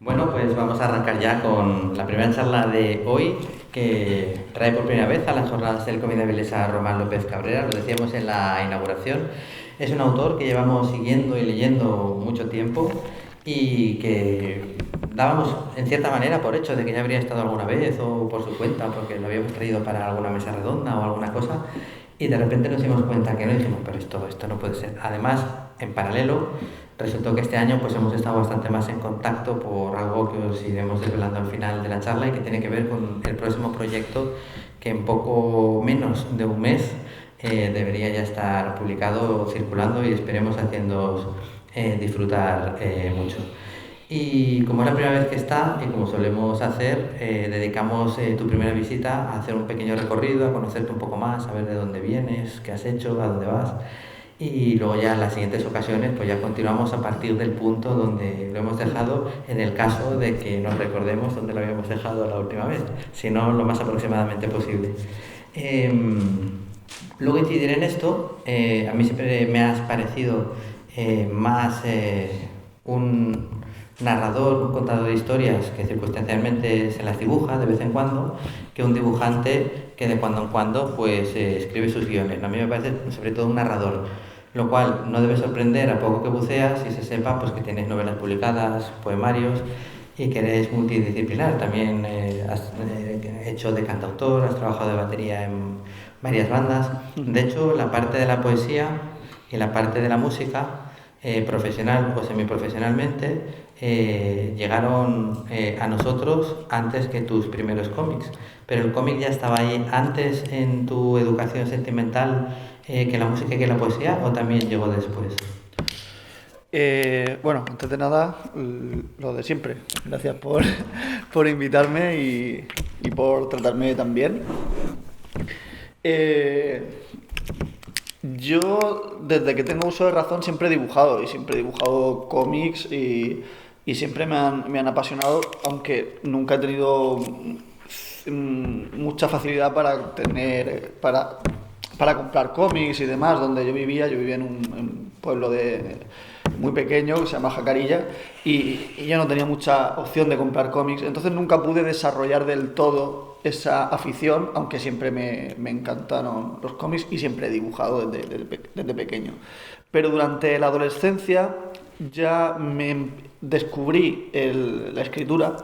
Bueno, pues vamos a arrancar ya con la primera charla de hoy, que trae por primera vez a las jornadas del Cómic de Avilés a Román López Cabrera. Lo decíamos en la inauguración. Es un autor que llevamos siguiendo y leyendo mucho tiempo y que dábamos en cierta manera por hecho de que ya habría estado alguna vez o por su cuenta, porque lo habíamos traído para alguna mesa redonda o alguna cosa, y de repente nos dimos cuenta que no, y dijimos, pero esto no puede ser. Además, en paralelo, resultó que este año pues hemos estado bastante más en contacto por algo que os iremos desvelando al final de la charla y que tiene que ver con el próximo proyecto, que en poco menos de un mes debería ya estar publicado, circulando, y esperemos haciéndoos disfrutar mucho. Y como es la primera vez que está, y como solemos hacer, dedicamos tu primera visita a hacer un pequeño recorrido, a conocerte un poco más, a ver de dónde vienes, qué has hecho, a dónde vas. Y luego ya en las siguientes ocasiones pues ya continuamos a partir del punto donde lo hemos dejado, en el caso de que nos recordemos dónde lo habíamos dejado la última vez, si no lo más aproximadamente posible. Luego incidiré en esto. A mí siempre me has parecido más un narrador, un contador de historias que circunstancialmente se las dibuja de vez en cuando, que un dibujante que de cuando en cuando pues escribe sus guiones. A mí me parece sobre todo un narrador, lo cual no debe sorprender a poco que buceas y se sepa pues que tienes novelas publicadas, poemarios, y que eres multidisciplinar. También has hecho de cantautor, has trabajado de batería en varias bandas. De hecho, la parte de la poesía y la parte de la música, profesional o semiprofesionalmente, llegaron a nosotros antes que tus primeros cómics. Pero el cómic ya estaba ahí antes en tu educación sentimental que la música y que la poesía, ¿o también llegó después? Bueno, antes de nada, lo de siempre. Gracias por, por invitarme y por tratarme tan bien. Yo, desde que tengo uso de razón, siempre he dibujado y siempre he dibujado cómics y siempre me han apasionado, aunque nunca he tenido mucha facilidad para comprar cómics y demás. Donde yo vivía en un pueblo muy pequeño que se llama Jacarilla y yo no tenía mucha opción de comprar cómics, entonces nunca pude desarrollar del todo esa afición, aunque siempre me encantaron los cómics y siempre he dibujado desde pequeño. Pero durante la adolescencia ya me descubrí la escritura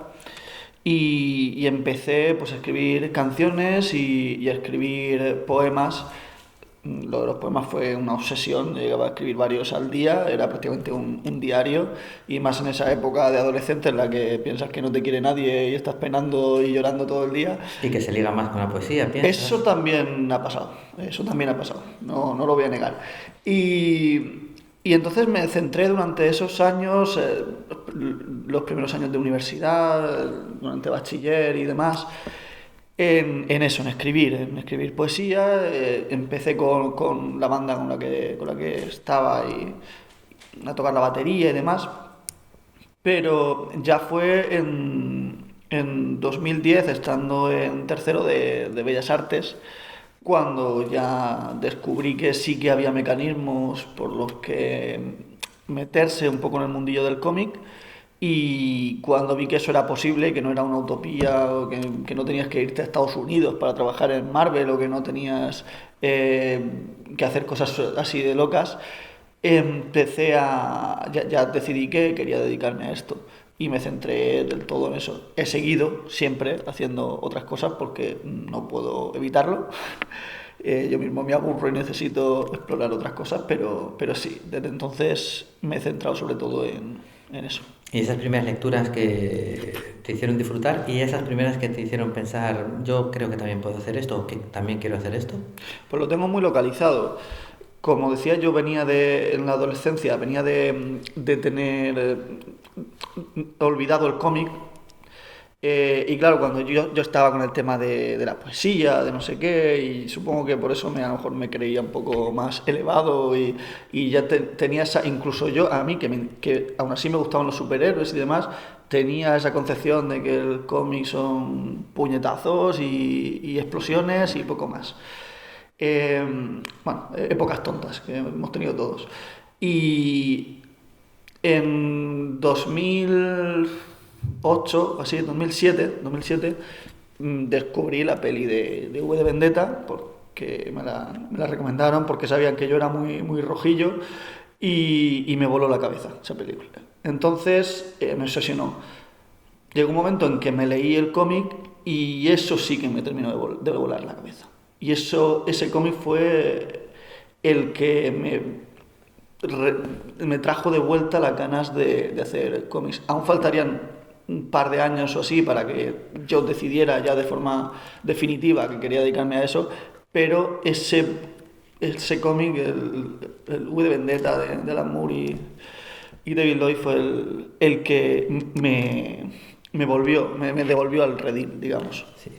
y empecé pues, a escribir canciones y a escribir poemas. Lo de los poemas fue una obsesión, llegaba a escribir varios al día, era prácticamente un diario, y más en esa época de adolescente en la que piensas que no te quiere nadie y estás penando y llorando todo el día. Y que se liga más con la poesía, Eso ¿piensas? también ha pasado, no lo voy a negar. Y entonces me centré durante esos años, los primeros años de universidad, durante bachiller y demás, en eso, en escribir poesía. Empecé con la banda con la que estaba a tocar la batería y demás, pero ya fue en 2010, estando en tercero de Bellas Artes, cuando ya descubrí que sí que había mecanismos por los que meterse un poco en el mundillo del cómic, y cuando vi que eso era posible, que no era una utopía, o que no tenías que irte a Estados Unidos para trabajar en Marvel, o que no tenías que hacer cosas así de locas, ya decidí que quería dedicarme a esto y me centré del todo en eso. He seguido siempre haciendo otras cosas porque no puedo evitarlo. Yo mismo me aburro y necesito explorar otras cosas, pero sí, desde entonces me he centrado sobre todo en eso. Y esas primeras lecturas que te hicieron disfrutar, y esas primeras que te hicieron pensar, yo creo que también puedo hacer esto, o que también quiero hacer esto. Pues lo tengo muy localizado. Como decía, yo en la adolescencia, venía de tener olvidado el cómic. Y claro, cuando yo estaba con el tema de la poesía, de no sé qué, y supongo que por eso a lo mejor me creía un poco más elevado y ya tenía esa, incluso yo, a mí, que aún así me gustaban los superhéroes y demás, tenía esa concepción de que el cómic son puñetazos y explosiones y poco más. Bueno, épocas tontas que hemos tenido todos. Y en 2008, así, 2007, descubrí la peli de V de Vendetta, porque me la recomendaron, porque sabían que yo era muy, muy rojillo, y me voló la cabeza esa película. Entonces me obsesionó. Llegó un momento en que me leí el cómic y eso sí que me terminó de volar la cabeza. Y ese cómic fue el que me trajo de vuelta las ganas de hacer cómics. Aún faltarían un par de años o así para que yo decidiera ya de forma definitiva que quería dedicarme a eso, pero ese cómic, el V de Vendetta de Alan Moore y David Lloyd fue el que me devolvió al redil, digamos. Sí.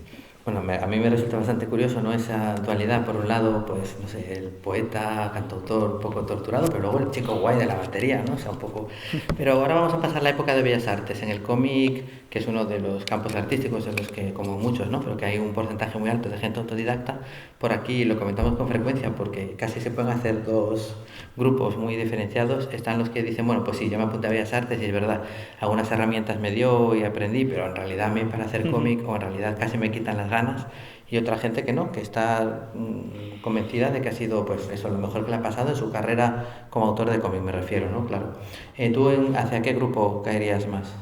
Bueno, a mí me resulta bastante curioso, ¿no? Esa dualidad, por un lado, pues, no sé, el poeta, cantautor, un poco torturado, pero luego el chico guay de la batería, ¿no? O sea, un poco... Pero ahora vamos a pasar la época de Bellas Artes. En el cómic, que es uno de los campos artísticos en los que, como muchos, ¿no? Pero que hay un porcentaje muy alto de gente autodidacta, por aquí lo comentamos con frecuencia, porque casi se pueden hacer dos grupos muy diferenciados. Están los que dicen, bueno, pues sí, yo me apunté a Bellas Artes y es verdad, algunas herramientas me dio y aprendí, pero en realidad a mí para hacer cómic, o en realidad casi me quitan las ganas. Y otra gente que no, que está convencida de que ha sido, pues eso, lo mejor que le ha pasado en su carrera como autor de cómic, me refiero, ¿no? Claro. ¿Tú hacia qué grupo caerías más?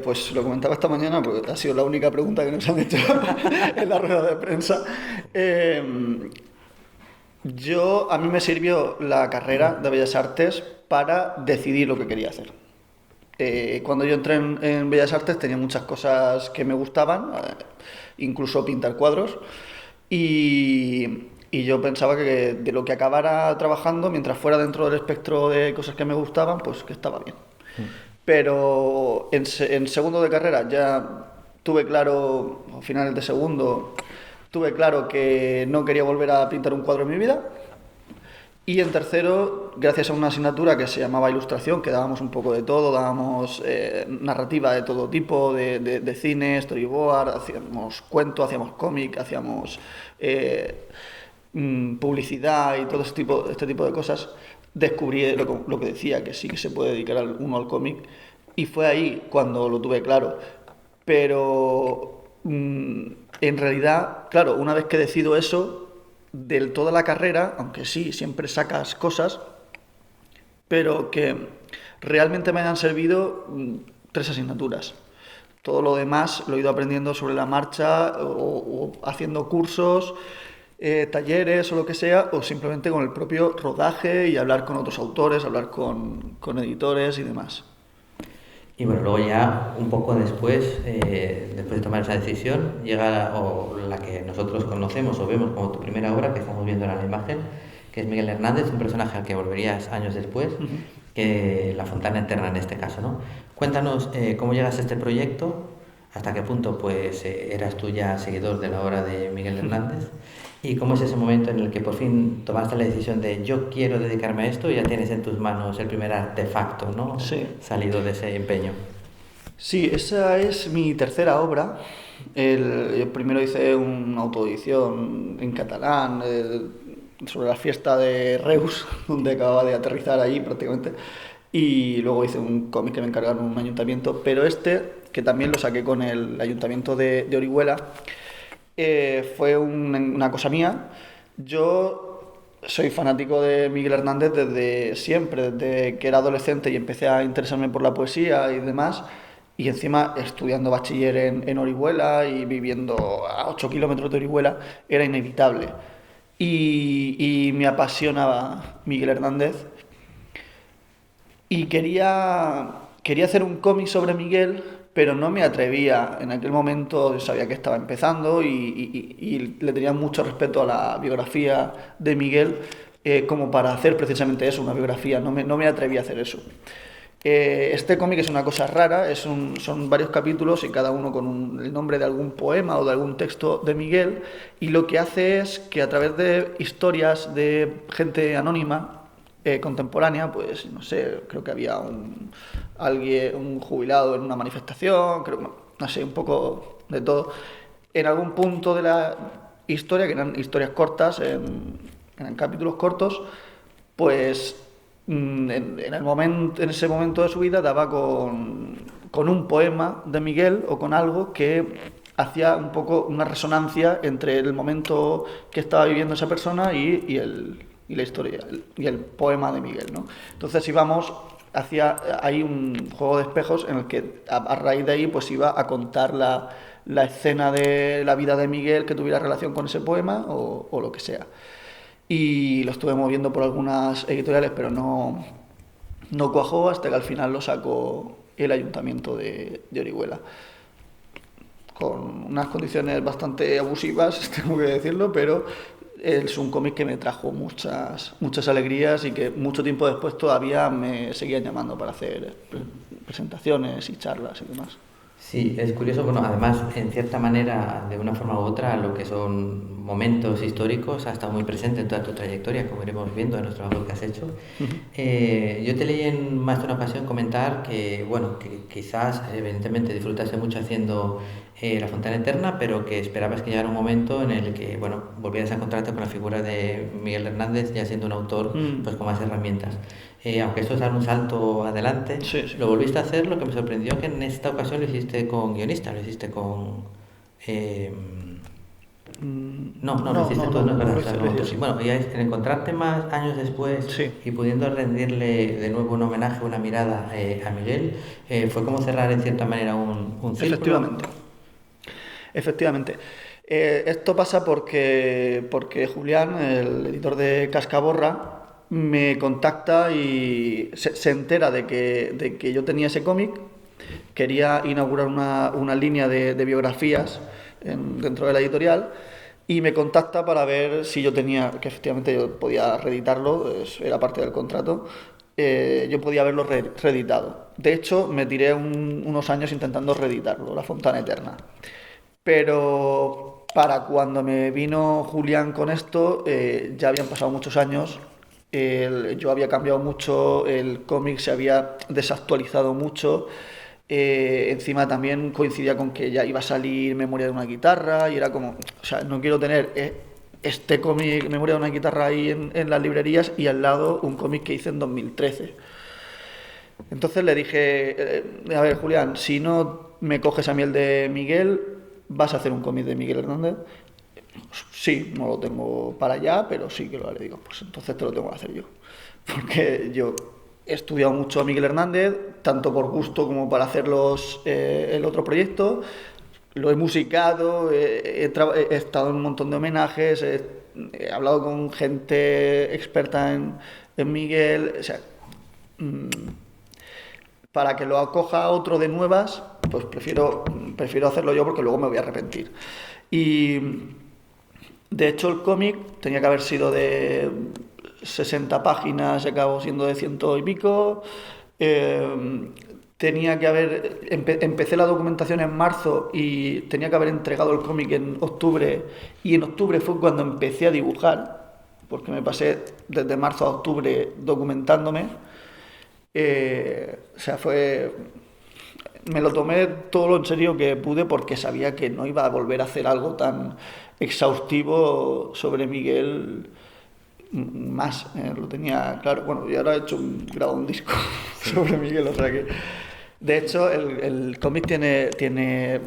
Pues lo comentaba esta mañana, porque ha sido la única pregunta que nos han hecho en la rueda de prensa. A mí me sirvió la carrera de Bellas Artes para decidir lo que quería hacer. Cuando yo entré en Bellas Artes tenía muchas cosas que me gustaban, incluso pintar cuadros, y yo pensaba que de lo que acabara trabajando, mientras fuera dentro del espectro de cosas que me gustaban, pues que estaba bien. Pero en segundo de carrera ya tuve claro, a finales de segundo, tuve claro que no quería volver a pintar un cuadro en mi vida. Y en tercero, gracias a una asignatura que se llamaba Ilustración, que dábamos un poco de todo, dábamos narrativa de todo tipo, de cine, storyboard, hacíamos cuento, hacíamos cómic, hacíamos publicidad y todo este tipo de cosas, descubrí lo que decía, que sí que se puede dedicar uno al cómic, y fue ahí cuando lo tuve claro. Pero en realidad, claro, una vez que decido eso, de toda la carrera, aunque sí, siempre sacas cosas, pero que realmente me hayan servido 3 asignaturas. Todo lo demás lo he ido aprendiendo sobre la marcha o haciendo cursos, talleres o lo que sea, o simplemente con el propio rodaje y hablar con otros autores, hablar con editores y demás. Y bueno, luego ya un poco después, después de tomar esa decisión, llega la que nosotros conocemos o vemos como tu primera obra, que estamos viendo ahora en la imagen, que es Miguel Hernández, un personaje al que volverías años después, que La Fontana Eterna en este caso, ¿no? Cuéntanos cómo llegas a este proyecto, hasta qué punto pues eras tú ya seguidor de la obra de Miguel Hernández, y cómo es ese momento en el que por fin tomaste la decisión de yo quiero dedicarme a esto y ya tienes en tus manos el primer artefacto, ¿no? Sí. Salido de ese empeño. Sí, esa es mi tercera obra. Yo primero hice una autoedición en catalán sobre la fiesta de Reus, donde acababa de aterrizar allí prácticamente, y luego hice un cómic que me encargaron en un ayuntamiento, pero que también lo saqué con el ayuntamiento de Orihuela, fue una cosa mía. Yo soy fanático de Miguel Hernández desde siempre, desde que era adolescente y empecé a interesarme por la poesía y demás, y encima estudiando bachiller en Orihuela y viviendo a 8 kilómetros de Orihuela, era inevitable. Y me apasionaba Miguel Hernández y quería hacer un cómic sobre Miguel, pero no me atrevía. En aquel momento yo sabía que estaba empezando y le tenía mucho respeto a la biografía de Miguel, como para hacer precisamente eso, una biografía. No me atreví a hacer eso. Este cómic es una cosa rara, son varios capítulos y cada uno con el nombre de algún poema o de algún texto de Miguel, y lo que hace es que a través de historias de gente anónima, contemporánea, pues no sé, creo que había un jubilado en una manifestación, no sé, un poco de todo, en algún punto de la historia, que eran historias cortas, eran capítulos cortos, pues en ese momento de su vida daba con un poema de Miguel o con algo que hacía un poco una resonancia entre el momento que estaba viviendo esa persona y la historia y el poema de Miguel, ¿no? Entonces íbamos hacía ahí un juego de espejos en el que a raíz de ahí pues iba a contar la escena de la vida de Miguel que tuviera relación con ese poema o lo que sea. Y lo estuve moviendo por algunas editoriales, pero no cuajó hasta que al final lo sacó el Ayuntamiento de Orihuela. Con unas condiciones bastante abusivas, tengo que decirlo, pero es un cómic que me trajo muchas alegrías y que mucho tiempo después todavía me seguían llamando para hacer presentaciones y charlas y demás. Sí, es curioso, bueno, además, en cierta manera, de una forma u otra, lo que son momentos históricos ha estado muy presente en toda tu trayectoria, como iremos viendo en los trabajos que has hecho. Yo te leí en más de una ocasión comentar que, bueno, que quizás, evidentemente, disfrutaste mucho haciendo La Fontana Eterna, pero que esperabas que llegara un momento en el que, bueno, volvieras a encontrarte con la figura de Miguel Hernández, ya siendo un autor, pues con más herramientas. Aunque eso es dar un salto adelante, Sí. lo volviste a hacer. Lo que me sorprendió que en esta ocasión lo hiciste con guionista, lo hiciste con... lo hiciste tú, no es verdad, o sea, sí. Bueno, y en encontrarte más años después Sí. y pudiendo rendirle de nuevo un homenaje, una mirada a Miguel, fue como cerrar en cierta manera un círculo. Efectivamente. Esto pasa porque Julián, el editor de Cascaborra, me contacta y se entera de que yo tenía ese cómic, quería inaugurar una línea de biografías dentro de la editorial y me contacta para ver si yo tenía, que efectivamente yo podía reeditarlo, era parte del contrato, yo podía haberlo reeditado. De hecho, me tiré unos años intentando reeditarlo, La Fontana Eterna. Pero para cuando me vino Julián con esto, ya habían pasado muchos años, yo había cambiado mucho, el cómic se había desactualizado mucho, encima también coincidía con que ya iba a salir Memoria de una guitarra y era como, o sea, no quiero tener este cómic Memoria de una guitarra ahí en las librerías y al lado un cómic que hice en 2013. Entonces le dije, a ver, Julián, si no me coges a mí el de Miguel, ¿vas a hacer un cómic de Miguel Hernández? Sí, no lo tengo para allá, pero sí que lo haré. Digo, pues entonces te lo tengo que hacer yo. Porque yo he estudiado mucho a Miguel Hernández, tanto por gusto como para hacer el otro proyecto. Lo he musicado, he estado en un montón de homenajes, he hablado con gente experta en Miguel. O sea, para que lo acoja otro de nuevas, pues prefiero hacerlo yo porque luego me voy a arrepentir. Y de hecho el cómic tenía que haber sido de 60 páginas, se acabó siendo de 100 y pico. Tenía que haber... empecé la documentación en marzo y tenía que haber entregado el cómic en octubre, y en octubre fue cuando empecé a dibujar, porque me pasé desde marzo a octubre documentándome. O sea, me lo tomé todo lo en serio que pude porque sabía que no iba a volver a hacer algo tan exhaustivo sobre Miguel más. Lo tenía claro. Bueno, y ahora he grabado un disco sobre Miguel, o sea que... De hecho, el cómic tiene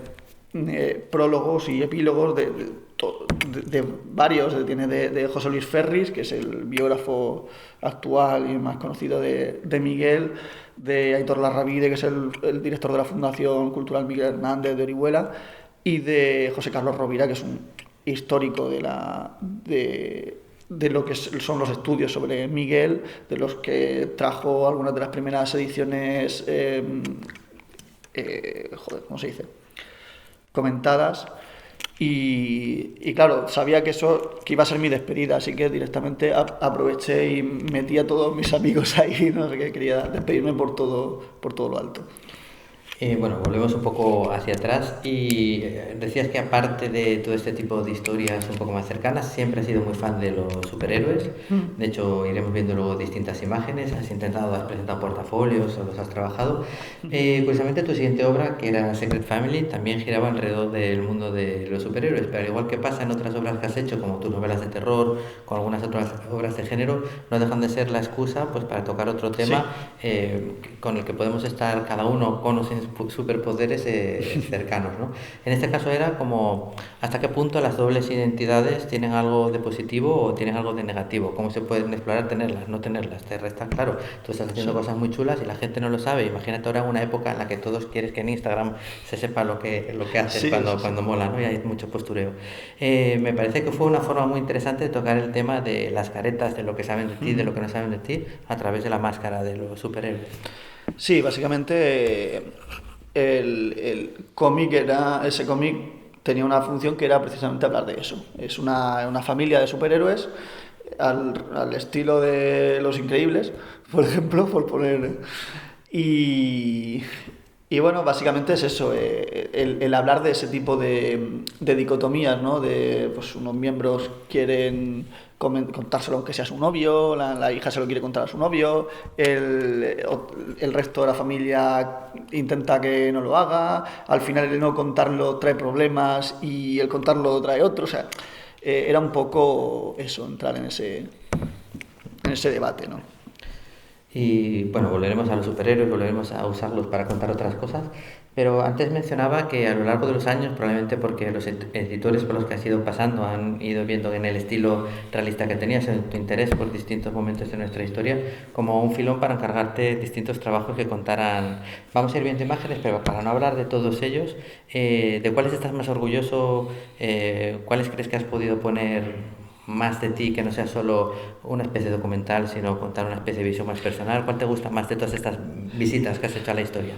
prólogos y epílogos de varios. Tiene de José Luis Ferris, que es el biógrafo actual y más conocido de Miguel, de Aitor Larravide, que es el director de la Fundación Cultural Miguel Hernández de Orihuela, y de José Carlos Rovira, que es un histórico de lo que son los estudios sobre Miguel, de los que trajo algunas de las primeras ediciones, ¿cómo se dice?, comentadas. Y claro, sabía que iba a ser mi despedida, así que directamente aproveché y metí a todos mis amigos ahí, no sé qué, quería despedirme por todo lo alto. Bueno, volvemos un poco hacia atrás y decías que aparte de todo este tipo de historias un poco más cercanas, siempre has sido muy fan de los superhéroes. De hecho, iremos viendo luego distintas imágenes, has presentado portafolios o los has trabajado. Curiosamente, tu siguiente obra, que era Secret Family, también giraba alrededor del mundo de los superhéroes, pero al igual que pasa en otras obras que has hecho, como tus novelas de terror, con algunas otras obras de género, no dejan de ser la excusa pues, para tocar otro tema con el que podemos estar cada uno con o sin superpoderes cercanos, ¿no? En este caso era como hasta qué punto las dobles identidades tienen algo de positivo o tienen algo de negativo, cómo se pueden explorar tenerlas, no tenerlas, te resta claro, tú estás haciendo cosas muy chulas y la gente no lo sabe, imagínate ahora una época en la que todos quieres que en Instagram se sepa lo que haces cuando mola, ¿no? Y hay mucho postureo. Me parece que fue una forma muy interesante de tocar el tema de las caretas, de lo que saben de ti, de lo que no saben de ti, a través de la máscara de los superhéroes. Sí, básicamente ese cómic tenía una función que era precisamente hablar de eso. Es una familia de superhéroes al estilo de Los Increíbles, por ejemplo, por poner... Y, y bueno, básicamente es eso, el hablar de ese tipo de dicotomías, ¿no? De pues unos miembros quieren contárselo aunque sea su novio, la hija se lo quiere contar a su novio, el resto de la familia intenta que no lo haga, al final el no contarlo trae problemas y el contarlo trae otro, o sea, era un poco eso, entrar en ese debate, ¿no? Y bueno, volveremos a los superhéroes, volveremos a usarlos para contar otras cosas, pero antes mencionaba que a lo largo de los años, probablemente porque los editores por los que has ido pasando han ido viendo en el estilo realista que tenías, en tu interés por distintos momentos de nuestra historia, como un filón para encargarte distintos trabajos que contaran, vamos a ir viendo imágenes, pero para no hablar de todos ellos, ¿de cuáles estás más orgulloso? ¿Cuáles crees que has podido poner más de ti, que no sea solo una especie de documental, sino contar una especie de visión más personal? ¿Cuál te gusta más de todas estas visitas que has hecho a la historia?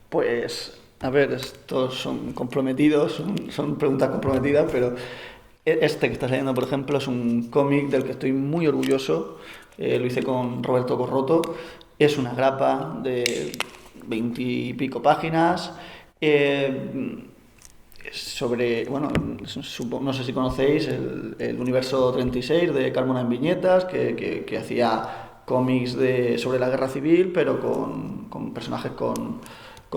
Pues, a ver, estos son comprometidos, son preguntas comprometidas, pero este que estás leyendo, por ejemplo, es un cómic del que estoy muy orgulloso. Lo hice con Roberto Corroto. Es una grapa de 20 y pico páginas. Sobre, bueno, no sé si conocéis el Universo 36 de Carmona en Viñetas, que hacía cómics sobre la guerra civil, pero con personajes con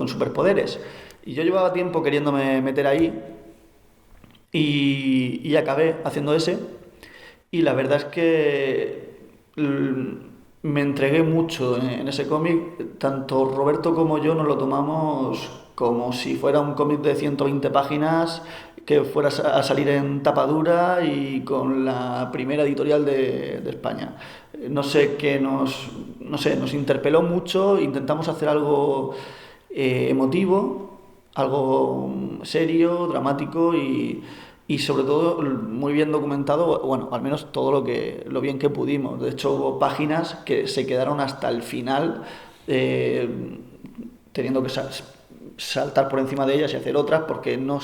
superpoderes. Y yo llevaba tiempo queriéndome meter ahí y acabé haciendo ese. Y la verdad es que me entregué mucho en ese cómic. Tanto Roberto como yo nos lo tomamos como si fuera un cómic de 120 páginas que fuera a salir en tapadura y con la primera editorial de España. No sé, nos interpeló mucho, intentamos hacer algo emotivo, algo serio, dramático y sobre todo muy bien documentado, bueno, al menos todo lo bien que pudimos. De hecho, hubo páginas que se quedaron hasta el final teniendo que saltar por encima de ellas y hacer otras porque no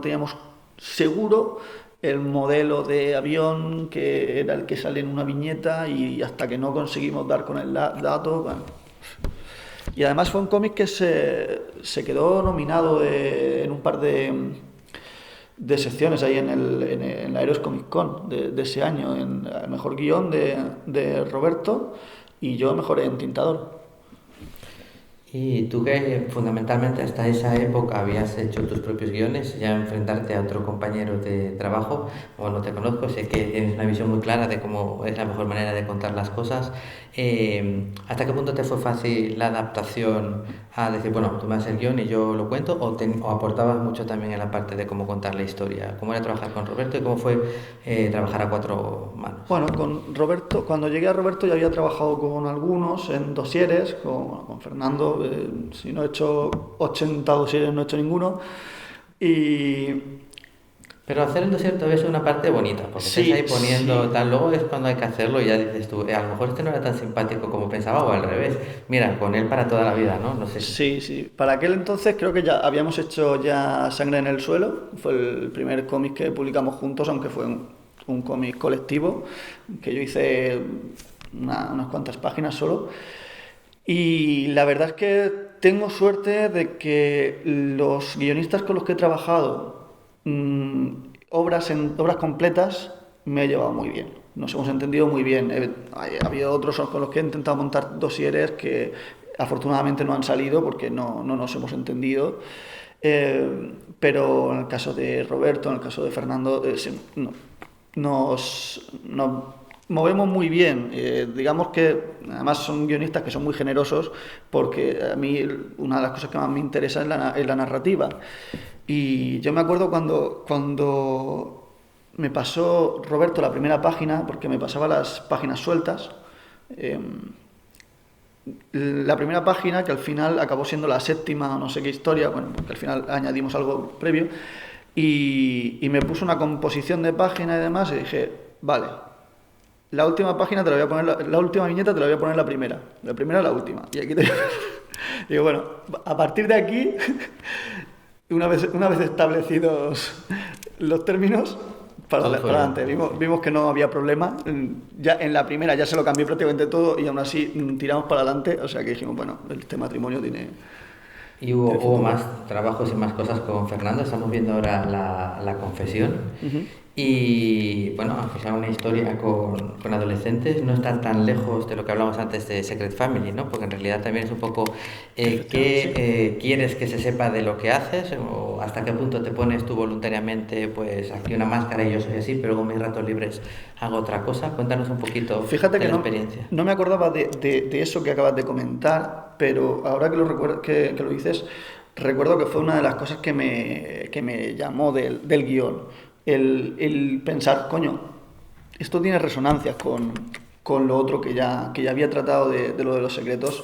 teníamos seguro el modelo de avión que era el que sale en una viñeta y hasta que no conseguimos dar con el dato, bueno. Y además fue un cómic que se quedó nominado en un par de secciones ahí en la Heroes Comic Con de ese año, en el mejor guión de Roberto y yo mejor entintador. Y tú que fundamentalmente hasta esa época habías hecho tus propios guiones, ya enfrentarte a otro compañero de trabajo, o no te conozco, sé que tienes una visión muy clara de cómo es la mejor manera de contar las cosas. ¿Hasta qué punto te fue fácil la adaptación a decir, bueno, tú me haces el guión y yo lo cuento, o aportabas mucho también en la parte de cómo contar la historia? ¿Cómo era trabajar con Roberto y cómo fue trabajar a cuatro manos? Bueno, con Roberto, cuando llegué a Roberto ya había trabajado con algunos en dosieres, con Fernando, si no he hecho 80 dosieres no he hecho ninguno. Pero hacer el dossier todavía es una parte bonita, porque Sí, estás ahí poniendo sí. tal, luego es cuando hay que hacerlo y ya dices tú, a lo mejor este no era tan simpático como pensaba, o al revés, mira, con él para toda la vida, ¿no? No sé si... Sí, sí. Para aquel entonces creo que ya habíamos hecho ya Sangre en el Suelo. Fue el primer cómic que publicamos juntos, aunque fue un cómic colectivo, que yo hice unas cuantas páginas solo. Y la verdad es que tengo suerte de que los guionistas con los que he trabajado, obras completas, me he llevado muy bien. Nos hemos entendido muy bien. Ha habido otros con los que he intentado montar dosieres que afortunadamente no han salido porque no nos hemos entendido. Pero en el caso de Roberto, en el caso de Fernando, nos movemos muy bien. Digamos que además son guionistas que son muy generosos porque a mí una de las cosas que más me interesa es la narrativa. Y yo me acuerdo cuando me pasó Roberto la primera página, porque me pasaba las páginas sueltas. La primera página, que al final acabó siendo la séptima o no sé qué historia, bueno, porque al final añadimos algo previo, y me puso una composición de página y demás, y dije, vale, la última página te la voy a poner, la última viñeta te la voy a poner la primera la última, y aquí te... Digo, bueno, a partir de aquí, una vez establecidos los términos, para adelante. Vimos que no había problema. Ya en la primera ya se lo cambié prácticamente todo y aún así tiramos para adelante. O sea que dijimos, bueno, este matrimonio tiene... Y hubo más trabajos y más cosas con Fernando. Estamos viendo ahora la confesión. Uh-huh. Y bueno, aunque sea una historia con adolescentes, no está tan lejos de lo que hablamos antes de Secret Family, ¿no? Porque en realidad también es un poco qué quieres que se sepa de lo que haces o hasta qué punto te pones tú voluntariamente, pues aquí una máscara y yo soy así, pero con mis ratos libres hago otra cosa. Cuéntanos un poquito. Fíjate de que la experiencia. No me acordaba de eso que acabas de comentar, pero ahora que lo recuerdo, que lo dices, recuerdo que fue una de las cosas que me llamó del guión. El pensar, coño, esto tiene resonancias con lo otro que ya había tratado de lo de los secretos.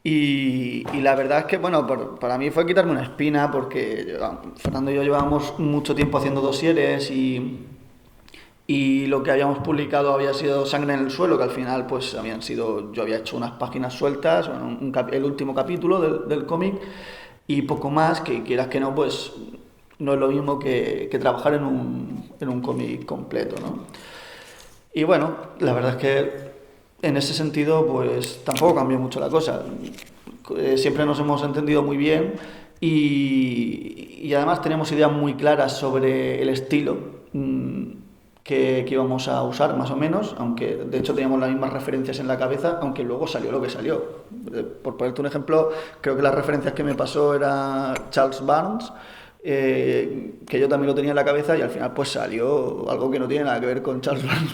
Y la verdad es que, bueno, para mí fue quitarme una espina porque Fernando y yo llevábamos mucho tiempo haciendo dosieres y lo que habíamos publicado había sido Sangre en el suelo, que al final pues yo había hecho unas páginas sueltas, bueno, el último capítulo del cómic y poco más, que quieras que no, pues no es lo mismo que trabajar en un cómic completo, ¿no? Y bueno, la verdad es que en ese sentido pues tampoco cambió mucho la cosa. Siempre nos hemos entendido muy bien y además tenemos ideas muy claras sobre el estilo que íbamos a usar más o menos, aunque de hecho teníamos las mismas referencias en la cabeza, aunque luego salió lo que salió. Por ponerte un ejemplo, creo que las referencias que me pasó era Charles Barnes, que yo también lo tenía en la cabeza y al final pues salió algo que no tiene nada que ver con Charles Barnes,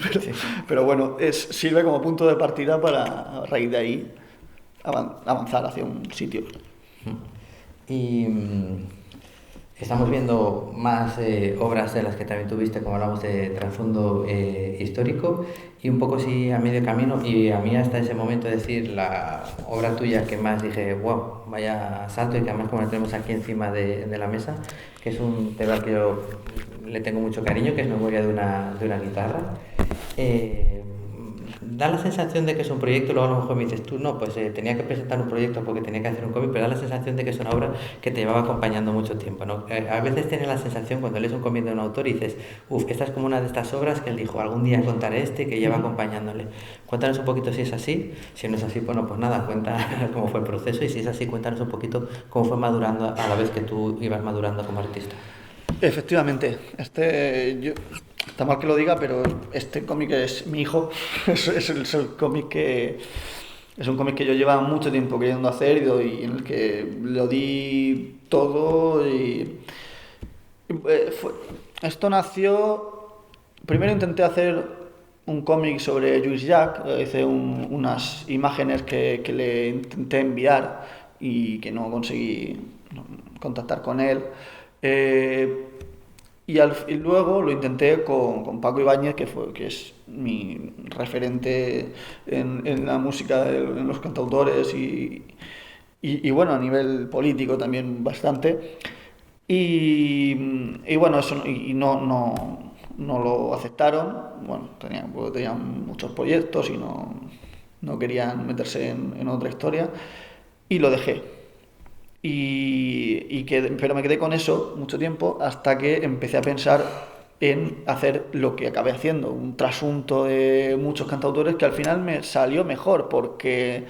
pero bueno, sirve como punto de partida para a raíz de ahí avanzar hacia un sitio. Y estamos viendo más obras de las que también tuviste, como hablamos de trasfondo histórico, y un poco sí a medio camino, y a mí hasta ese momento decir la obra tuya que más dije, wow, vaya salto, y que además como la tenemos aquí encima de la mesa, que es un tema al que yo le tengo mucho cariño, que es Memoria de una guitarra. Da la sensación de que es un proyecto, luego a lo mejor me dices tú, no, pues tenía que presentar un proyecto porque tenía que hacer un cómic, pero da la sensación de que es una obra que te llevaba acompañando mucho tiempo, ¿no? A veces tienes la sensación cuando lees un cómic de un autor y dices, esta es como una de estas obras que él dijo, algún día contaré que lleva acompañándole. Cuéntanos un poquito si es así, si no es así, bueno, pues nada, cuenta cómo fue el proceso y si es así, cuéntanos un poquito cómo fue madurando a la vez que tú ibas madurando como artista. Efectivamente, está mal que lo diga, pero este cómic es mi hijo. Es un cómic que yo llevaba mucho tiempo queriendo hacer y en el que lo di todo. Esto nació. Primero intenté hacer un cómic sobre Lluís Llach, hice unas imágenes que le intenté enviar y que no conseguí contactar con él. Y luego lo intenté con Paco Ibáñez, que es mi referente en la música, en los cantautores y bueno, a nivel político también bastante. Y bueno, eso no lo aceptaron. Bueno, tenían muchos proyectos y no querían meterse en otra historia y lo dejé. Pero me quedé con eso mucho tiempo hasta que empecé a pensar en hacer lo que acabé haciendo, un trasunto de muchos cantautores que al final me salió mejor porque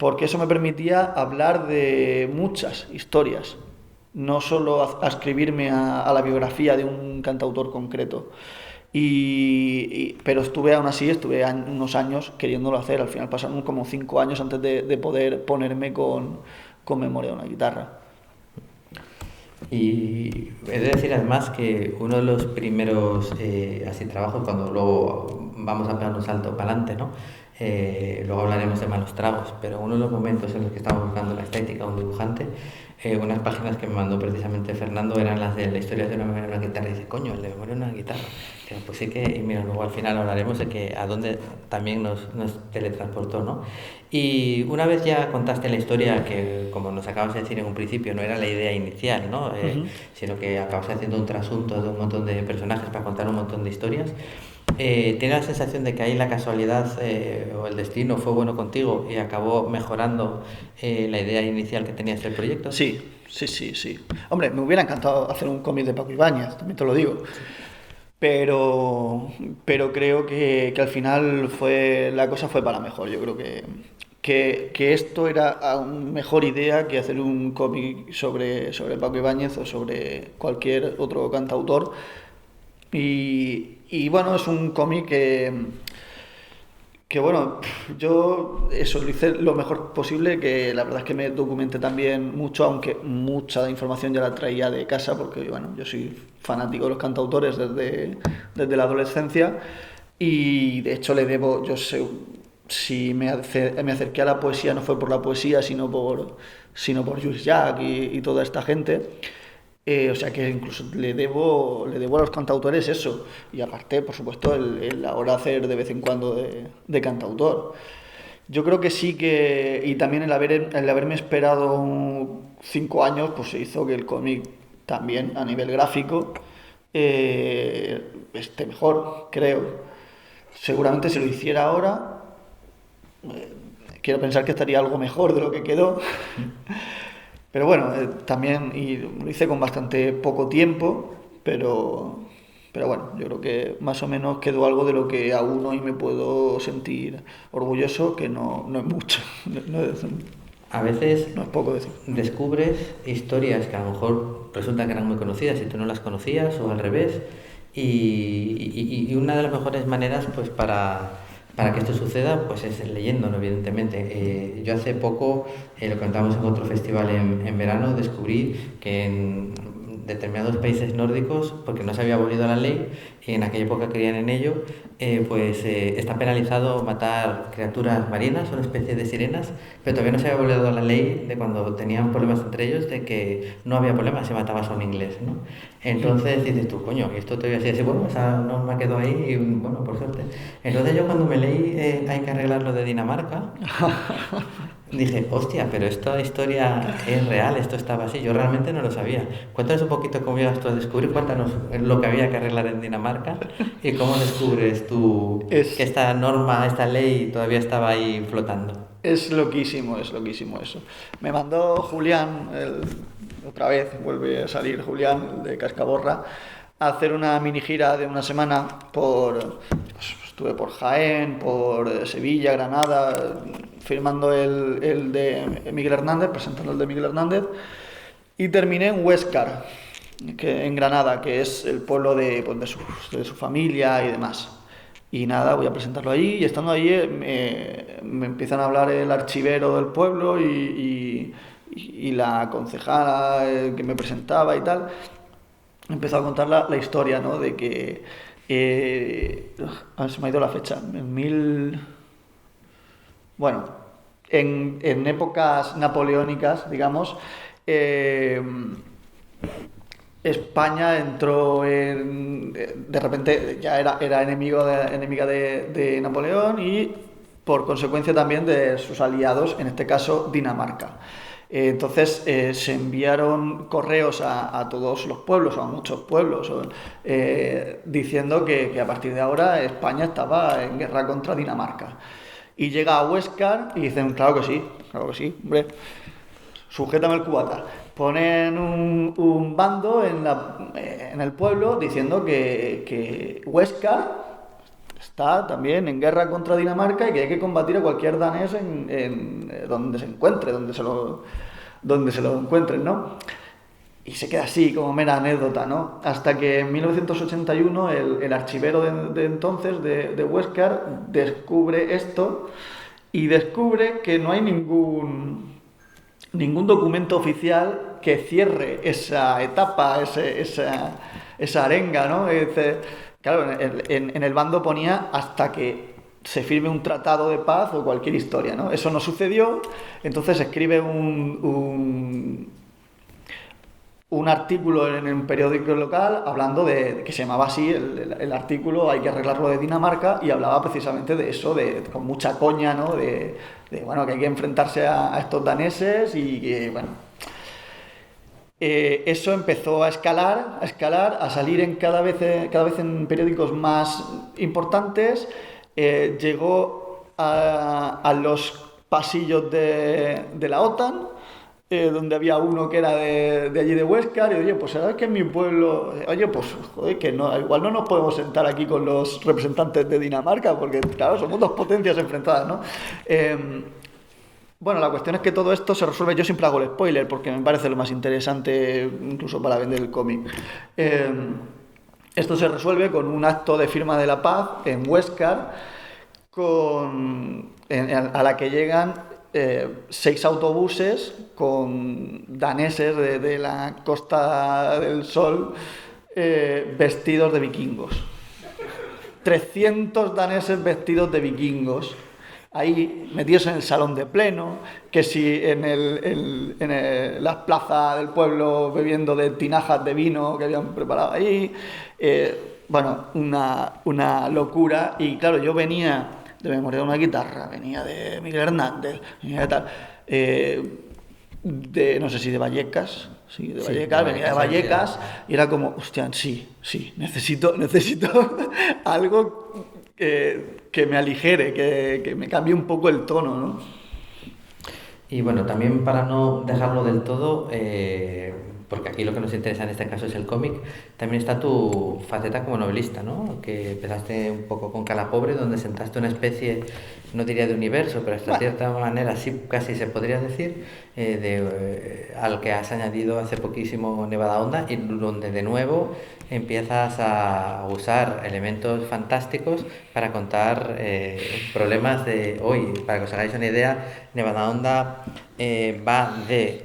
porque eso me permitía hablar de muchas historias, no solo ascribirme a la biografía de un cantautor concreto. Pero estuve unos años queriéndolo hacer. Al final pasaron como 5 años antes de poder ponerme con Memoria de una guitarra. Y he de decir además que uno de los primeros así trabajos, cuando luego vamos a pegar un salto para adelante, ¿no? Luego hablaremos de Malos Tragos, pero uno de los momentos en los que estaba buscando la estética de un dibujante, unas páginas que me mandó precisamente Fernando eran las de la historia de una memoria de una guitarra, y dice, coño, el de Memoria de una guitarra. Digo, pues sí que, y mira, luego al final hablaremos de que a dónde también nos teletransportó, ¿no? Y una vez ya contaste la historia, que como nos acabas de decir en un principio, no era la idea inicial, ¿no? Sino que acabas haciendo un trasunto de un montón de personajes para contar un montón de historias. ¿Tienes la sensación de que ahí la casualidad o el destino fue bueno contigo y acabó mejorando la idea inicial que tenías del proyecto? Sí. Hombre, me hubiera encantado hacer un cómic de Paco Ibáñez, también te lo digo. Pero creo que al final la cosa fue para mejor. Yo creo que esto era aún mejor idea que hacer un cómic sobre Paco Ibáñez o sobre cualquier otro cantautor. Y bueno, es un cómic que bueno, yo eso lo hice lo mejor posible, que la verdad es que me documenté también mucho, aunque mucha información ya la traía de casa, porque bueno, yo soy fanático de los cantautores desde la adolescencia, y de hecho le debo, yo sé, si me acerqué a la poesía no fue por la poesía, sino por Jules Jacques y toda esta gente. O sea que incluso le debo a los cantautores eso. Y aparte, por supuesto, el ahora hacer de vez en cuando de cantautor. Yo creo que sí que... Y también el haberme esperado 5 años, pues se hizo que el cómic también, a nivel gráfico, esté mejor, creo. Seguramente si lo hiciera ahora, quiero pensar que estaría algo mejor de lo que quedó. Pero bueno, también y lo hice con bastante poco tiempo, pero bueno, yo creo que más o menos quedó algo de lo que aún hoy me puedo sentir orgulloso, que no es mucho. A veces no es poco decir. Descubres historias que a lo mejor resultan que eran muy conocidas y tú no las conocías, o al revés, y una de las mejores maneras pues para que esto suceda pues es leyéndolo, evidentemente. Yo hace poco, lo contamos en otro festival en verano, descubrí que en determinados países nórdicos, porque no se había abolido la ley y en aquella época creían en ello, está penalizado matar criaturas marinas, una especie de sirenas, pero todavía no se había abolido la ley de cuando tenían problemas entre ellos, de que no había problema si matabas a un inglés, ¿no? Entonces dices tú, coño, y esto todavía sigue así, bueno, esa norma quedó ahí y bueno, por suerte. Entonces yo cuando me leí Hay que arreglar lo de Dinamarca, dije, hostia, pero esta historia es real, esto estaba así, yo realmente no lo sabía. Cuéntanos un poquito cómo ibas tú a descubrir, cuéntanos lo que había que arreglar en Dinamarca y cómo descubres tú que esta norma, esta ley todavía estaba ahí flotando. Es loquísimo eso. Me mandó Julián, otra vez vuelve a salir Julián, de Cascaborra, a hacer una mini gira de una semana estuve por Jaén, por Sevilla, Granada, firmando el de Miguel Hernández, presentando el de Miguel Hernández, y terminé en Huéscar, en Granada, que es el pueblo de su familia y demás. Y nada, voy a presentarlo allí, y estando allí me empiezan a hablar el archivero del pueblo y la concejala que me presentaba y tal. Empezó a contar la historia, ¿no? De que se me ha ido la fecha. Bueno, en épocas napoleónicas, digamos, España entró de repente ya era enemiga de Napoleón, y por consecuencia también de sus aliados, en este caso Dinamarca. Entonces se enviaron correos a todos los pueblos, a muchos pueblos, diciendo que a partir de ahora España estaba en guerra contra Dinamarca. Y llega a Huéscar y dicen, claro que sí, hombre, sujétame el cubata. Ponen un bando en el pueblo diciendo que Huéscar está también en guerra contra Dinamarca y que hay que combatir a cualquier danés en donde se encuentre, donde se lo encuentren, ¿no? Y se queda así, como mera anécdota, ¿no? Hasta que en 1981 el archivero de entonces, de Huéscar, descubre esto y descubre que no hay ningún documento oficial que cierre esa etapa, esa arenga, ¿no? Claro, en el bando ponía hasta que se firme un tratado de paz o cualquier historia, ¿no? Eso no sucedió, entonces escribe un artículo en un periódico local hablando que se llamaba así el artículo, hay que arreglarlo de Dinamarca, y hablaba precisamente de eso, con mucha coña, ¿no? Bueno, que hay que enfrentarse a estos daneses y que, bueno, eso empezó a escalar, a salir cada vez en periódicos más importantes, llegó a los pasillos de la OTAN, donde había uno que era de allí de Huéscar, y oye, pues sabes que en mi pueblo, oye, pues joder, que no, igual no nos podemos sentar aquí con los representantes de Dinamarca, porque claro, somos dos potencias enfrentadas, ¿no? Bueno, la cuestión es que todo esto se resuelve, yo siempre hago el spoiler porque me parece lo más interesante incluso para vender el cómic. Esto se resuelve con un acto de firma de la paz en Huéscar, a la que llegan 6 autobuses con daneses de la Costa del Sol vestidos de vikingos. 300 daneses vestidos de vikingos, ahí metidos en el salón de pleno, que si en la plaza del pueblo bebiendo de tinajas de vino que habían preparado ahí. Bueno, una locura. Y claro, yo venía de Memoria de una guitarra, venía de Miguel Hernández, venía de tal, no sé si de Vallecas, sí, de Vallecas, sí, venía de Vallecas, y era como, hostia, sí, necesito algo que me aligere, que me cambie un poco el tono, ¿no? Y bueno, también para no dejarlo del todo, porque aquí lo que nos interesa en este caso es el cómic, también está tu faceta como novelista, ¿no? Que empezaste un poco con Calapobre, donde sentaste una especie, no diría de universo, pero de cierta manera sí, casi se podría decir, al que has añadido hace poquísimo Nevada Onda, y donde de nuevo empiezas a usar elementos fantásticos para contar problemas de hoy. Para que os hagáis una idea, Nevada Onda va de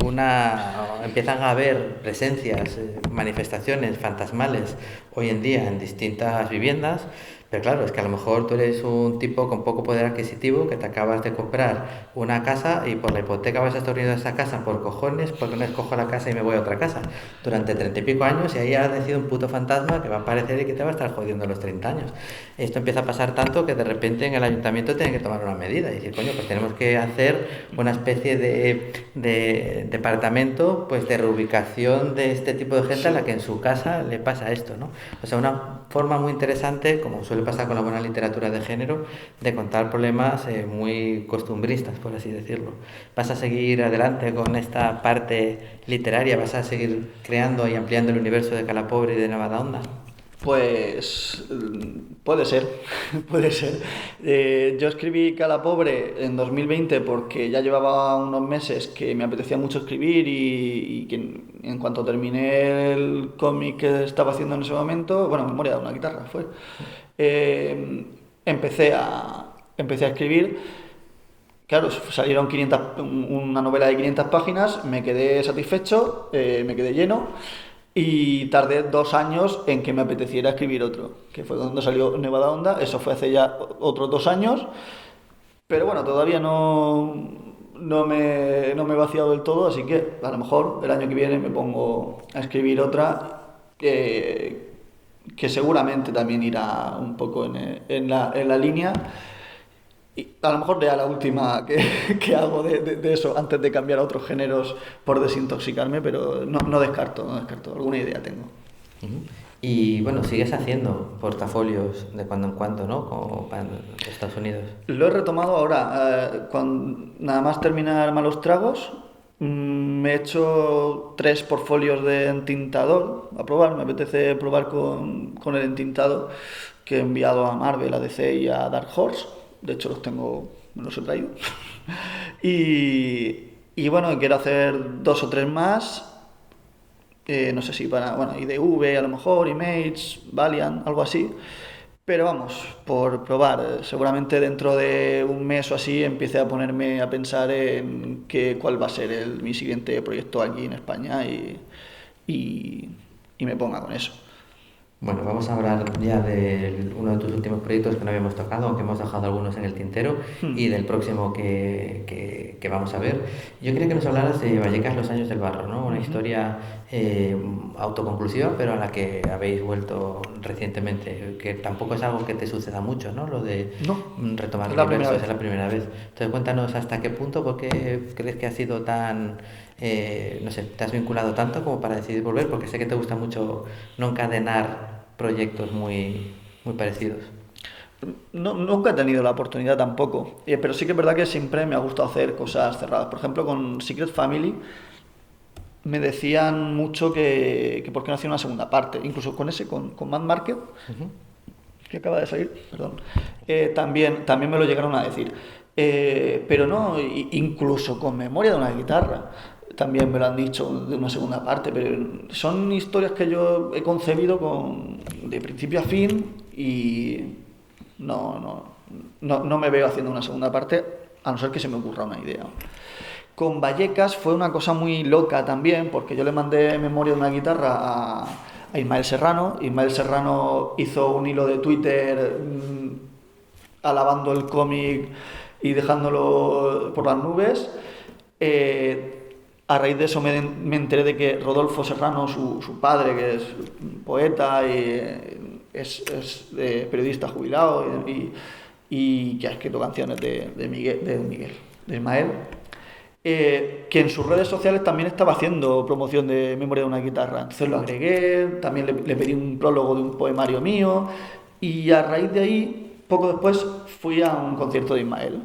empiezan a haber presencias, manifestaciones fantasmales hoy en día en distintas viviendas, pero claro, es que a lo mejor tú eres un tipo con poco poder adquisitivo que te acabas de comprar una casa y por la hipoteca vas a estar unido a esa casa por cojones, porque no escojo la casa y me voy a otra casa durante 30 y pico años, y ahí has decidido un puto fantasma que va a aparecer y que te va a estar jodiendo los 30 años. Esto empieza a pasar tanto que de repente en el ayuntamiento tienen que tomar una medida y decir, coño, pues tenemos que hacer una especie de departamento pues de reubicación de este tipo de gente a la que en su casa le pasa esto, ¿no? O sea, una forma muy interesante, como suele pasar con la buena literatura de género, de contar problemas muy costumbristas, por así decirlo. ¿Vas a seguir adelante con esta parte literaria? ¿Vas a seguir creando y ampliando el universo de Calapobre y de Nevada Onda? Pues puede ser. Yo escribí Calapobre en 2020 porque ya llevaba unos meses que me apetecía mucho escribir y que en cuanto terminé el cómic que estaba haciendo en ese momento, bueno, Memoria de una guitarra fue, empecé a escribir. Claro, salieron una novela de 500 páginas, me quedé satisfecho, me quedé lleno. Y tardé 2 años en que me apeteciera escribir otro, que fue cuando salió Nevada Onda. Eso fue hace ya otros 2 años, pero bueno, todavía no me he vaciado del todo, así que a lo mejor el año que viene me pongo a escribir otra que seguramente también irá un poco en la línea. Y a lo mejor ya la última que hago de eso antes de cambiar a otros géneros por desintoxicarme, pero no descarto, alguna idea tengo. Y bueno, sigues haciendo portafolios de cuando en cuando, ¿no? Como para Estados Unidos. Lo he retomado ahora, nada más terminar Malos Tragos. Me he hecho 3 portfolios de entintador a probar, me apetece probar con el entintado, que he enviado a Marvel, a DC y a Dark Horse. De hecho, me los he traído. y bueno, quiero hacer 2 o 3 más. No sé si para, IDV a lo mejor, Image, Valiant, algo así. Pero vamos, por probar. Seguramente dentro de un mes o así empiece a ponerme a pensar en cuál va a ser mi siguiente proyecto aquí en España y me ponga con eso. Bueno, vamos a hablar ya de uno de tus últimos proyectos que no habíamos tocado, aunque hemos dejado algunos en el tintero, y del próximo que vamos a ver. Yo quería que nos hablaras de Vallecas, los años del barro, ¿no? Una historia autoconclusiva, pero a la que habéis vuelto recientemente, que tampoco es algo que te suceda mucho, ¿no? Lo de retomar el universo, es la primera vez. Entonces cuéntanos hasta qué punto, por qué crees que ha sido tan... no sé, te has vinculado tanto como para decidir volver, porque sé que te gusta mucho no encadenar proyectos muy parecidos. No, nunca he tenido la oportunidad tampoco, pero sí que es verdad que siempre me ha gustado hacer cosas cerradas. Por ejemplo, con Secret Family me decían mucho que por qué no hacía una segunda parte. Incluso con Mad Market, que acaba de salir, perdón, también me lo llegaron a decir. Pero no, incluso con Memoria de una guitarra también me lo han dicho de una segunda parte, pero son historias que yo he concebido de principio a fin y no me veo haciendo una segunda parte, a no ser que se me ocurra una idea. Con Vallecas fue una cosa muy loca también, porque yo le mandé Memoria de una guitarra a Ismael Serrano. Ismael Serrano hizo un hilo de Twitter alabando el cómic y dejándolo por las nubes. A raíz de eso me enteré de que Rodolfo Serrano, su padre, que es poeta y es periodista jubilado y que ha escrito canciones de Ismael, que en sus redes sociales también estaba haciendo promoción de Memoria de una guitarra. Entonces lo agregué, también le pedí un prólogo de un poemario mío y a raíz de ahí, poco después, fui a un concierto de Ismael.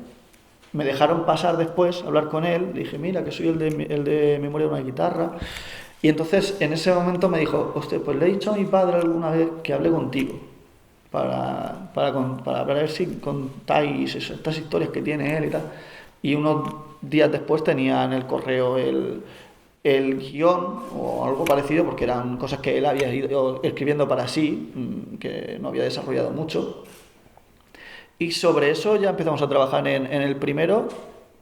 Me dejaron pasar después a hablar con él. Le dije, mira, que soy el de Memoria de una guitarra. Y entonces, en ese momento me dijo, hostia, pues le he dicho a mi padre alguna vez que hablé contigo para ver si contáis estas historias que tiene él y tal. Y unos días después tenía en el correo el guión o algo parecido, porque eran cosas que él había ido escribiendo para sí, que no había desarrollado mucho. Y sobre eso ya empezamos a trabajar en el primero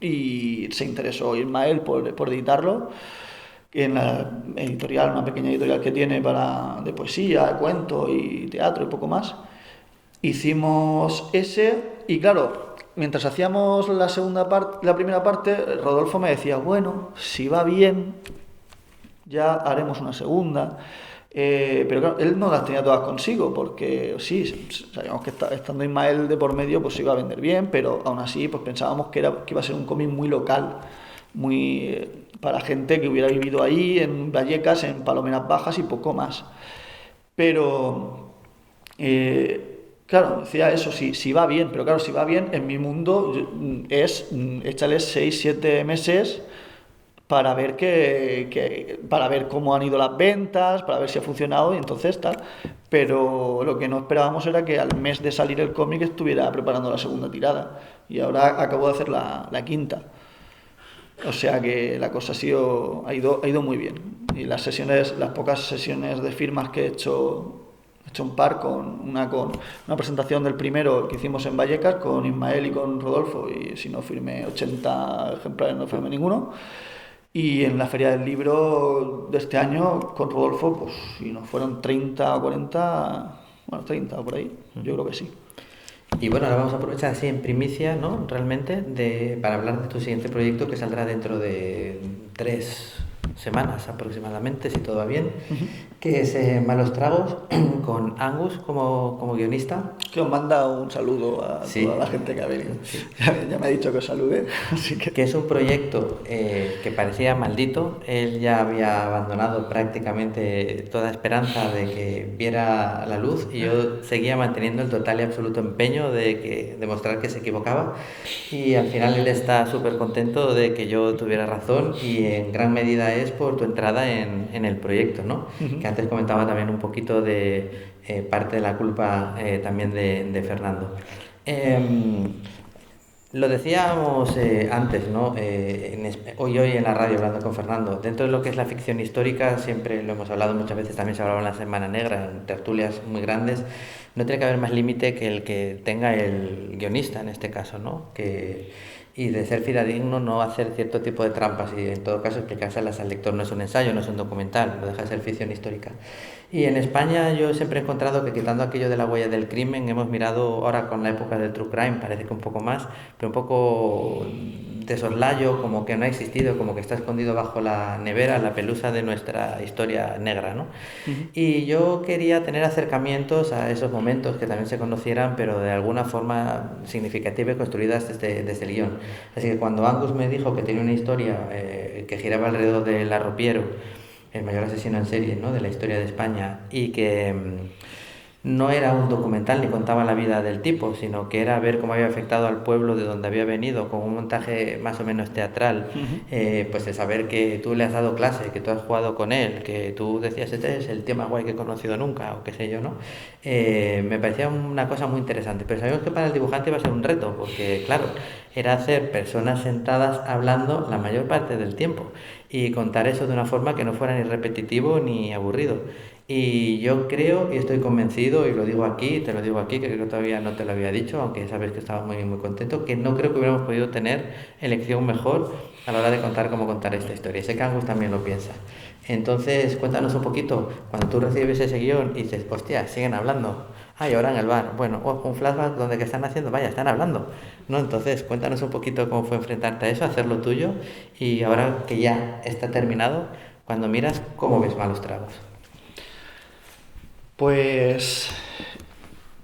y se interesó Ismael por editarlo en la editorial, una pequeña editorial que tiene de poesía, cuento y teatro y poco más. Hicimos ese y claro, mientras hacíamos la primera parte, Rodolfo me decía, bueno, si va bien, ya haremos una segunda. Pero claro, él no las tenía todas consigo, porque sí, sabíamos que estando Ismael de por medio, pues se iba a vender bien, pero aún así pues pensábamos que iba a ser un cómic muy local, muy para gente que hubiera vivido ahí, en Vallecas, en Palomeras Bajas y poco más. Pero, claro, decía eso, si va bien, pero claro, si va bien, en mi mundo es échale 6-7 meses para ver para ver cómo han ido las ventas, para ver si ha funcionado y entonces tal. Pero lo que no esperábamos era que al mes de salir el cómic estuviera preparando la segunda tirada y ahora acabo de hacer la quinta. O sea que la cosa ha ido muy bien. Y las pocas sesiones de firmas que he hecho un par con una presentación del primero que hicimos en Vallecas con Ismael y con Rodolfo, y si no firmé 80 ejemplares, no firmé ninguno. Y en la Feria del Libro de este año, con Rodolfo, pues si no fueron 30 o 40, bueno, 30 o por ahí, yo creo que sí. Y bueno, ahora vamos a aprovechar así en primicia, ¿no? Realmente, para hablar de tu siguiente proyecto que saldrá dentro de 3 semanas aproximadamente, si todo va bien, que es Malos Tragos, con Angus como guionista. Que os manda un saludo a toda la gente que ha venido. Sí. Ya me ha dicho que os salude. Así que es un proyecto que parecía maldito. Él ya había abandonado prácticamente toda esperanza de que viera la luz y yo seguía manteniendo el total y absoluto empeño de demostrar que se equivocaba, y al final él está súper contento de que yo tuviera razón, y en gran medida es por tu entrada en el proyecto, ¿no? Que antes comentaba también un poquito de parte de la culpa también de Fernando. Lo decíamos antes, ¿no? Hoy en la radio hablando con Fernando, dentro de lo que es la ficción histórica, siempre lo hemos hablado muchas veces, también se hablaba en la Semana Negra, en tertulias muy grandes, no tiene que haber más límite que el que tenga el guionista en este caso, ¿no? Y de ser fidedigno no hacer cierto tipo de trampas y en todo caso explicárselas al lector. No es un ensayo, no es un documental, no deja de ser ficción histórica. Y en España yo siempre he encontrado que quitando aquello de la huella del crimen, hemos mirado ahora con la época del true crime, parece que un poco más, pero un poco de soslayo, como que no ha existido, como que está escondido bajo la nevera, la pelusa de nuestra historia negra, ¿no? Y yo quería tener acercamientos a esos momentos que también se conocieran, pero de alguna forma significativa y construidas desde el guión. Así que cuando Angus me dijo que tenía una historia que giraba alrededor del arropiero, el mayor asesino en serie, ¿no?, de la historia de España, y que no era un documental ni contaba la vida del tipo, sino que era ver cómo había afectado al pueblo de donde había venido, con un montaje más o menos teatral, pues de saber que tú le has dado clase, que tú has jugado con él, que tú decías, este es el tío más guay que he conocido nunca, o qué sé yo, ¿no? Me parecía una cosa muy interesante, pero sabíamos que para el dibujante iba a ser un reto, porque claro, era hacer personas sentadas hablando la mayor parte del tiempo y contar eso de una forma que no fuera ni repetitivo ni aburrido. Y yo creo y estoy convencido, y lo digo aquí, te lo digo aquí, que creo que todavía no te lo había dicho, aunque sabes que estaba muy, muy contento, que no creo que hubiéramos podido tener elección mejor a la hora de contar cómo contar esta historia. Y sé que Angus también lo piensa. Entonces, cuéntanos un poquito, cuando tú recibes ese guión y dices, hostia, siguen hablando. Ah, y ahora en el bar, bueno, un flashback donde que están haciendo, vaya, están hablando, ¿no? Entonces, cuéntanos un poquito cómo fue enfrentarte a eso, hacer lo tuyo, y ahora que ya está terminado, cuando miras, ¿cómo ves Malos Tragos? Pues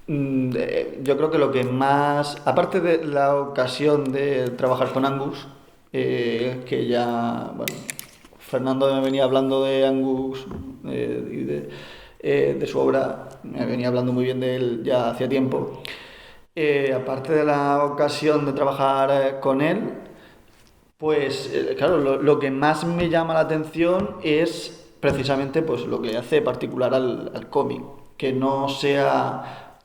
yo creo que lo que más, aparte de la ocasión de trabajar con Angus, que ya, bueno, Fernando me venía hablando de Angus y de su obra, me venía hablando muy bien de él ya hacía tiempo. Aparte de la ocasión de trabajar con él, pues claro, lo que más me llama la atención es precisamente pues lo que hace particular al cómic, que no sea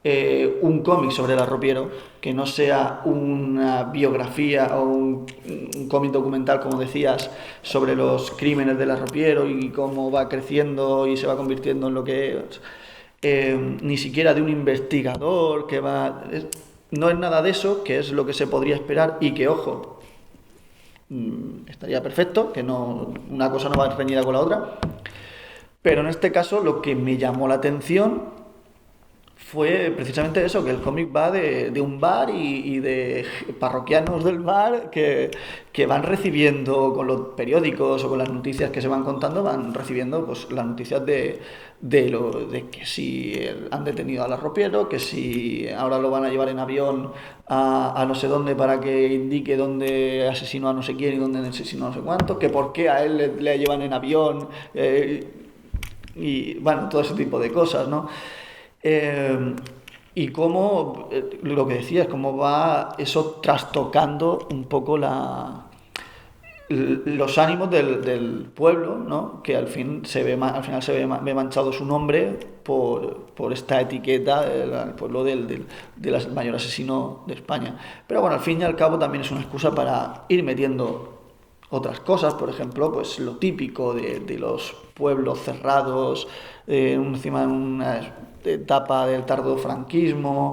un cómic sobre el arropiero, que no sea una biografía o un cómic documental, como decías, sobre los crímenes del arropiero y cómo va creciendo y se va convirtiendo en lo que es, ni siquiera de un investigador que va... No es nada de eso, que es lo que se podría esperar y que, ojo, estaría perfecto, que no, una cosa no va reñida con la otra, pero en este caso lo que me llamó la atención fue precisamente eso, que el cómic va de un bar y de parroquianos del bar que van recibiendo con los periódicos o con las noticias que se van contando, van recibiendo pues las noticias de que si han detenido al arropiero, que si ahora lo van a llevar en avión a no sé dónde para que indique dónde asesinó a no sé quién y dónde asesinó a no sé cuánto, que por qué a él le llevan en avión, y bueno, todo ese tipo de cosas, ¿no? Y cómo, lo que decías, cómo va eso trastocando un poco los ánimos del pueblo, ¿no? Que al final se ve manchado su nombre por esta etiqueta del pueblo del mayor asesino de España. Pero bueno, al fin y al cabo también es una excusa para ir metiendo otras cosas, por ejemplo, pues lo típico de los pueblos cerrados, encima de una etapa del tardofranquismo,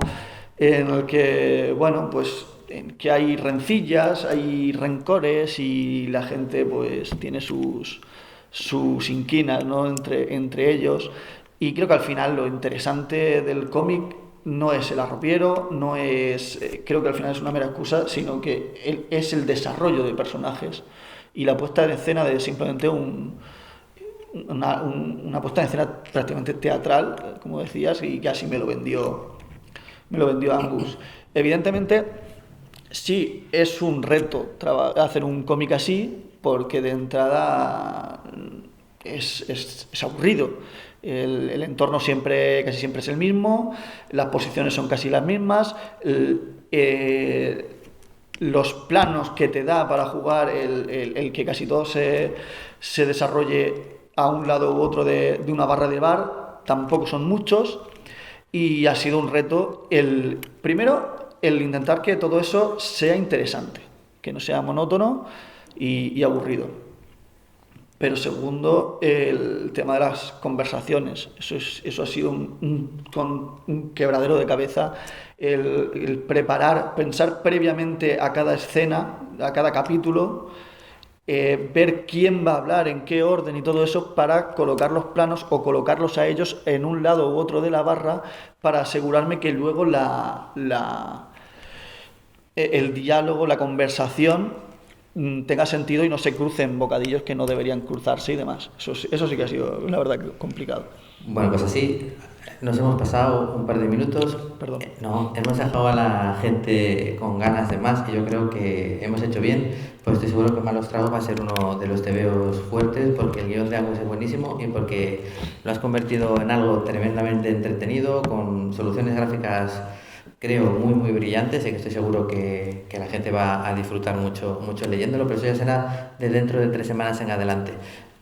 en el que, bueno, pues que hay rencillas, hay rencores y la gente pues tiene sus inquinas, ¿no?, entre ellos. Y creo que al final lo interesante del cómic no es el arropiero, no es, creo que al final es una mera excusa, sino que es el desarrollo de personajes y la puesta en escena de simplemente una puesta en escena prácticamente teatral, como decías, y casi me lo vendió Angus. Evidentemente, sí es un reto hacer un cómic así, porque de entrada es aburrido. El entorno casi siempre es el mismo, las posiciones son casi las mismas, los planos que te da para jugar, el que casi todo se desarrolle a un lado u otro de una barra de bar, tampoco son muchos, y ha sido un reto primero el intentar que todo eso sea interesante, que no sea monótono y aburrido. Pero segundo, el tema de las conversaciones. Eso ha sido un quebradero de cabeza. El preparar, pensar previamente a cada escena, a cada capítulo, ver quién va a hablar, en qué orden y todo eso, para colocar los planos o colocarlos a ellos en un lado u otro de la barra, para asegurarme que luego el diálogo, la conversación tenga sentido y no se crucen bocadillos que no deberían cruzarse y demás. Eso sí que ha sido, la verdad, complicado. Bueno, pues así nos hemos pasado un par de minutos. Perdón. No, hemos dejado a la gente con ganas de más, y yo creo que hemos hecho bien. Pues estoy seguro que Malos Tragos va a ser uno de los tebeos fuertes, porque el guión de Angus es buenísimo y porque lo has convertido en algo tremendamente entretenido, con soluciones gráficas, creo, muy muy brillantes, y que estoy seguro que la gente va a disfrutar mucho leyéndolo, pero eso ya será de dentro de 3 semanas en adelante.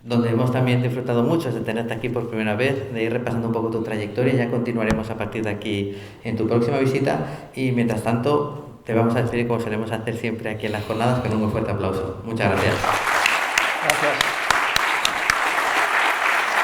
Donde hemos también disfrutado mucho es de tenerte aquí por primera vez, de ir repasando un poco tu trayectoria. Ya continuaremos a partir de aquí en tu próxima visita, y mientras tanto te vamos a despedir como solemos hacer siempre aquí en las jornadas, con un muy fuerte aplauso. Muchas gracias. Gracias.